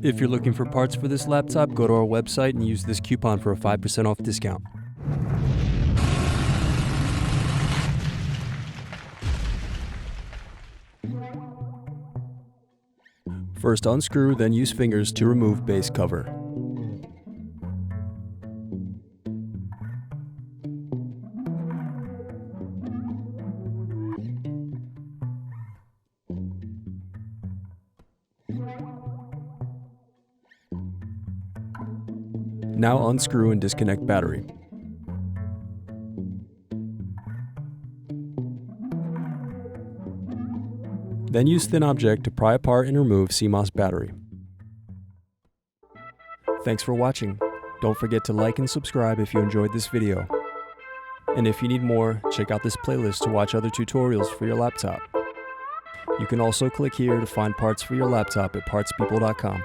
If you're looking for parts for this laptop, go to our website and use this coupon for a 5% off discount. First unscrew, then use fingers to remove base cover. Now unscrew and disconnect battery. Then use thin object to pry apart and remove CMOS battery. Thanks for watching. Don't forget to like and subscribe if you enjoyed this video. And if you need more, check out this playlist to watch other tutorials for your laptop. You can also click here to find parts for your laptop at partspeople.com.